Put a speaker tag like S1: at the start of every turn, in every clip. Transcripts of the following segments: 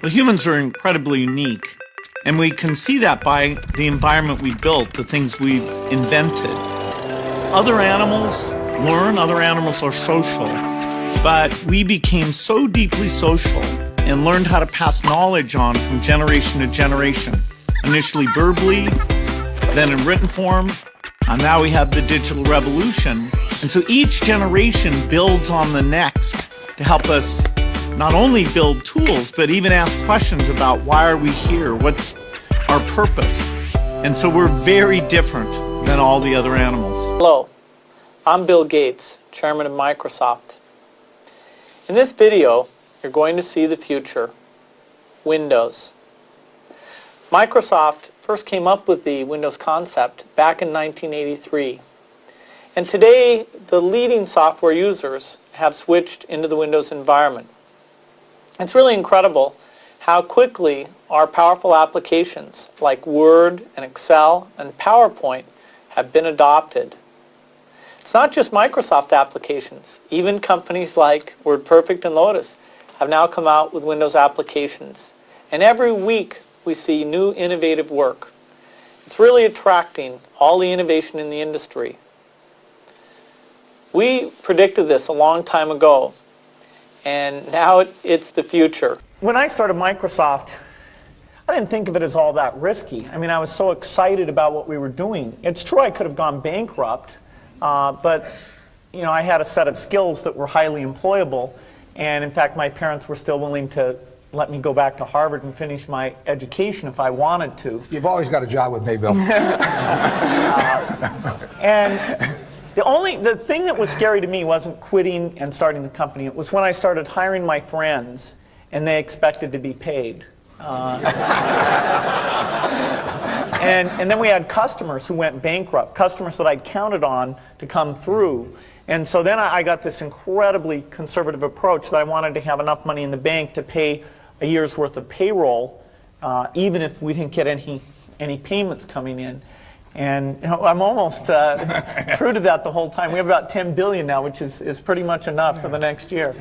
S1: Well, humans are incredibly unique, and we can see that by the environment we built, the things we invented. Other animals learn, other animals are social, but we became so deeply social and learned how to pass knowledge on from generation to generation, initially verbally, then in written form, and now we have the digital revolution. And so each generation builds on the next to help us not only build tools, but even ask questions about why are we here, what's our purpose. And so we're very different than all the other animals.
S2: Hello, I'm Bill Gates, Chairman of Microsoft. In this video, you're going to see the future, Windows. Microsoft first came up with the Windows concept back in 1983. And today, the leading software users have switched into the Windows environment. It's really incredible how quickly our powerful applications like Word and Excel and PowerPoint have been adopted. It's not just Microsoft applications. Even companies like WordPerfect and Lotus have now come out with Windows applications. And every week we see new innovative work. It's really attracting all the innovation in the industry. We predicted this a long time ago, and now it's the future.
S3: When I started Microsoft, I didn't think of it as all that risky. I mean, I was so excited about what we were doing. It's true I could have gone bankrupt, but you know, I had a set of skills that were highly employable, and in fact, my parents were still willing to let me go back to Harvard and finish my education if I wanted to.
S4: You've always got a job with me, Bill.
S3: And the thing that was scary to me wasn't quitting and starting the company. It was when I started hiring my friends and they expected to be paid. And then we had customers who went bankrupt, customers that I'd counted on to come through. And so then I got this incredibly conservative approach that I wanted to have enough money in the bank to pay a year's worth of payroll, even if we didn't get any payments coming in. And you know, I'm almost true to that the whole time. We have about 10 billion now, which is pretty much enough for the next year.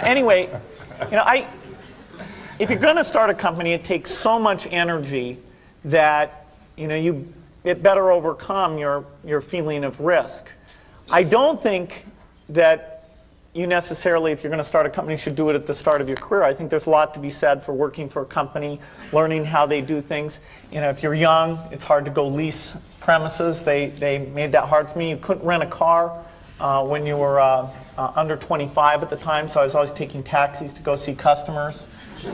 S3: Anyway, you know, if you're going to start a company, it takes so much energy that you know it better overcome your feeling of risk. I don't think that you necessarily, if you're going to start a company, should do it at the start of your career. I think there's a lot to be said for working for a company, learning how they do things. You know, if you're young, it's hard to go lease premises. They made that hard for me. You couldn't rent a car when you were under 25 at the time, so I was always taking taxis to go see customers. The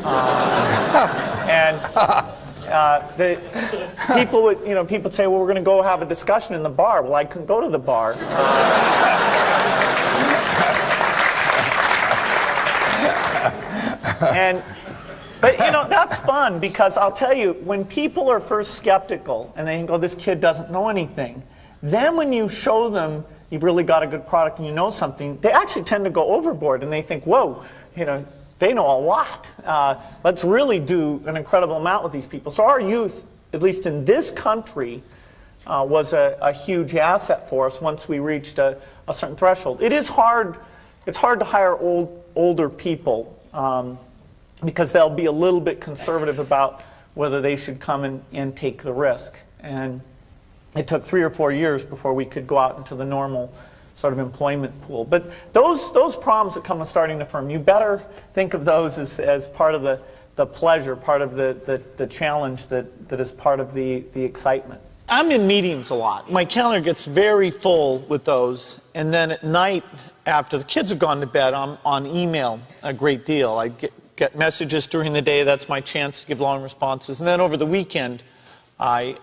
S3: people would, you know, people would say, well, we're going to go have a discussion in the bar. Well, I couldn't go to the bar. But you know, that's fun, because I'll tell you, when people are first skeptical and they think, oh, this kid doesn't know anything, then when you show them you've really got a good product and you know something, they actually tend to go overboard and they think, whoa, you know, they know a lot. Let's really do an incredible amount with these people. So our youth, at least in this country, was a huge asset for us once we reached a certain threshold. It is hard. It's hard to hire older people because they'll be a little bit conservative about whether they should come and take the risk. And it took 3 or 4 years before we could go out into the normal sort of employment pool. But those problems that come with starting a firm, you better think of those as part of the pleasure, part of the challenge that is part of the excitement.
S1: I'm in meetings a lot. My calendar gets very full with those, and then at night, after the kids have gone to bed, I'm on email a great deal. I get messages during the day. That's my chance to give long responses. And then over the weekend, I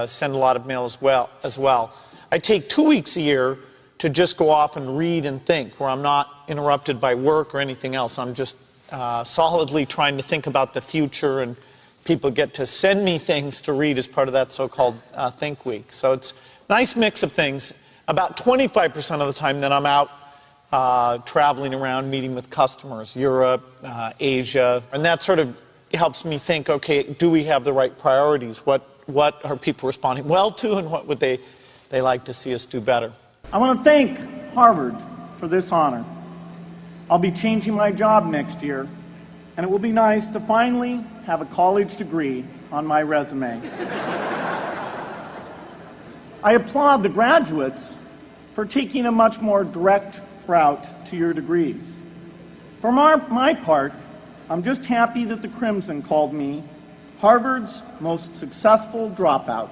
S1: send a lot of mail as well. I take 2 weeks a year to just go off and read and think, where I'm not interrupted by work or anything else. I'm just solidly trying to think about the future, and people get to send me things to read as part of that so-called Think Week. So it's a nice mix of things. About 25% of the time then I'm out traveling around, meeting with customers, Europe, Asia, and that sort of helps me think, okay, do we have the right priorities? What are people responding well to, and what would they like to see us do better?
S3: I want to thank Harvard for this honor. I'll be changing my job next year, and it will be nice to finally have a college degree on my resume. I applaud the graduates for taking a much more direct route to your degrees. For my part, I'm just happy that the Crimson called me Harvard's most successful dropout.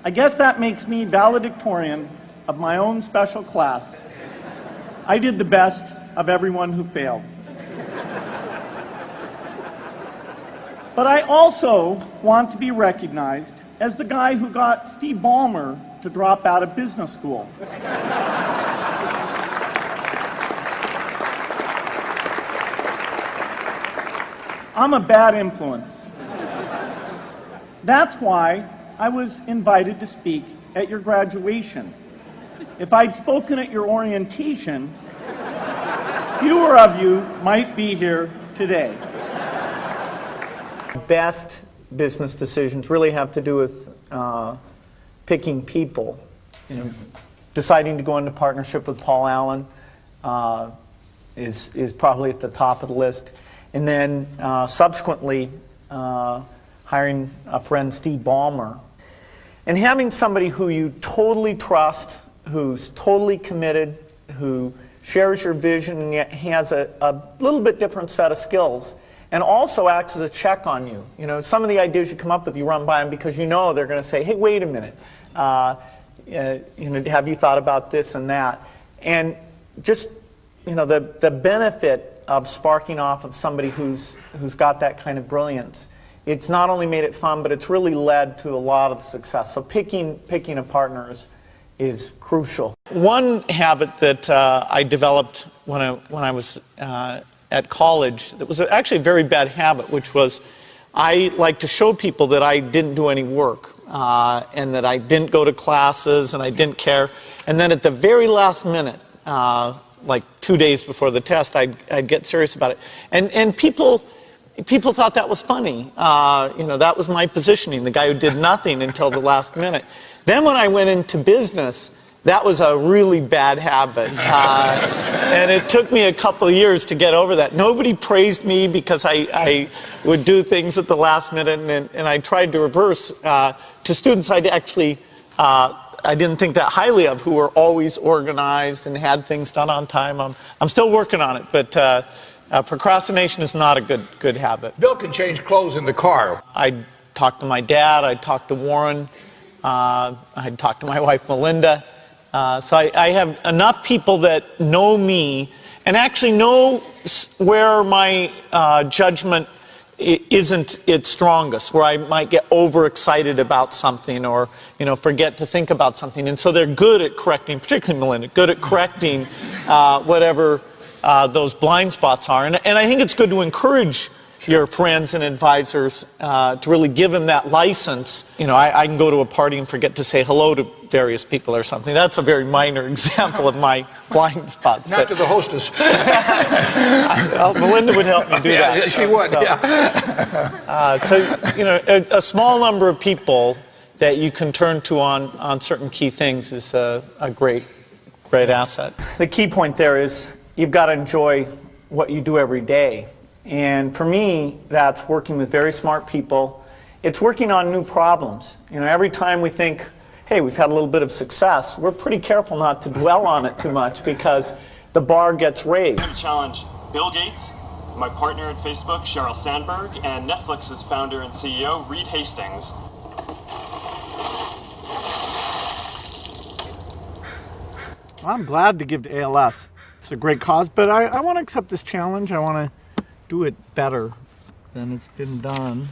S3: I guess that makes me valedictorian of my own special class. I did the best of everyone who failed. But I also want to be recognized as the guy who got Steve Ballmer to drop out of business school. I'm a bad influence. That's why I was invited to speak at your graduation. If I'd spoken at your orientation, fewer of you might be here today.
S1: Best business decisions really have to do with picking people. You know, deciding to go into partnership with Paul Allen is probably at the top of the list. And then subsequently hiring a friend, Steve Ballmer. And having somebody who you totally trust, who's totally committed, who shares your vision and yet has a little bit different set of skills, and also acts as a check on you. You know, some of the ideas you come up with, you run by them because you know they're going to say, hey, wait a minute, you know, have you thought about this and that? And just, you know, the benefit of sparking off of somebody who's got that kind of brilliance, it's not only made it fun, but it's really led to a lot of success. So picking a partner is crucial. One habit that I developed when I was at college that was actually a very bad habit, which was I like to show people that I didn't do any work and that I didn't go to classes and I didn't care. And then at the very last minute, like 2 days before the test, I'd get serious about it. And people thought that was funny. You know, that was my positioning, the guy who did nothing until the last minute. Then when I went into business, that was a really bad habit. And it took me a couple of years to get over that. Nobody praised me because I would do things at the last minute, and I tried to reverse to students I'd actually I didn't think that highly of, who were always organized and had things done on time. I'm still working on it, but procrastination is not a good habit.
S4: Bill can change clothes in the car.
S1: I'd talk to my dad, I'd talk to Warren, I'd talk to my wife Melinda. So I have enough people that know me and actually know where my judgment isn't its strongest, where I might get overexcited about something or, you know, forget to think about something. And so they're good at correcting, particularly Melinda, good at correcting whatever those blind spots are. And I think it's good to encourage your friends and advisors to really give them that license. You know, I can go to a party and forget to say hello to various people or something. That's a very minor example of my blind spots.
S4: Not to the hostess.
S1: Melinda would help me do that.
S4: Yeah, she would,
S1: so,
S4: yeah.
S1: So, you know, a small number of people that you can turn to on certain key things is a great asset. The key point there is you've got to enjoy what you do every day. And for me, that's working with very smart people. It's working on new problems. You know, every time we think, hey, we've had a little bit of success, we're pretty careful not to dwell on it too much because the bar gets raised.
S5: I'm going to challenge Bill Gates, my partner at Facebook, Sheryl Sandberg, and Netflix's founder and CEO, Reed Hastings.
S1: I'm glad to give to ALS. It's a great cause, but I want to accept this challenge. I want to do it better than it's been done.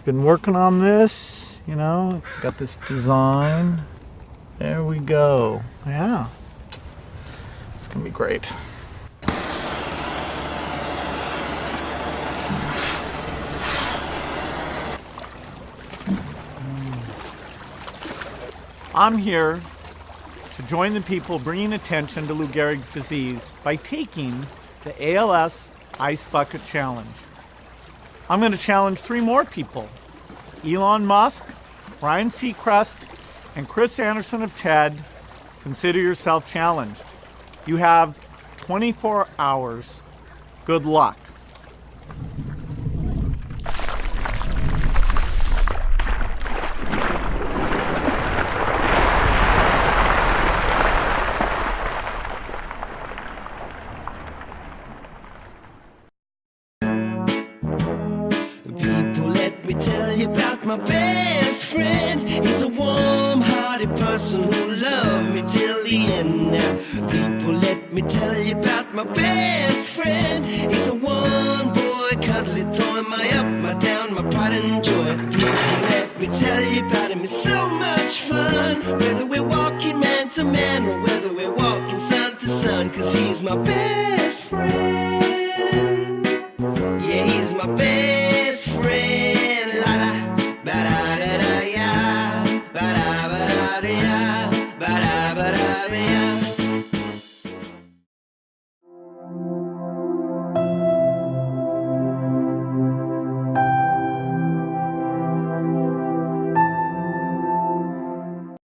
S1: Been working on this, you know, got this design. There we go. Yeah, it's gonna be great. I'm here to join the people bringing attention to Lou Gehrig's disease by taking the ALS Ice Bucket Challenge. I'm going to challenge 3 more people: Elon Musk, Ryan Seacrest, and Chris Anderson of TED. Consider yourself challenged. You have 24 hours. Good luck.
S6: People, let me tell you about my best friend. He's a warm-hearted person who loved me till the end. Now, people, let me tell you about my best friend. He's a one-boy cuddly toy, my up, my down, my pride and joy. People, let me tell you about him. It's so much fun, whether we're walking man to man or whether we're walking sun to sun, 'cause he's my best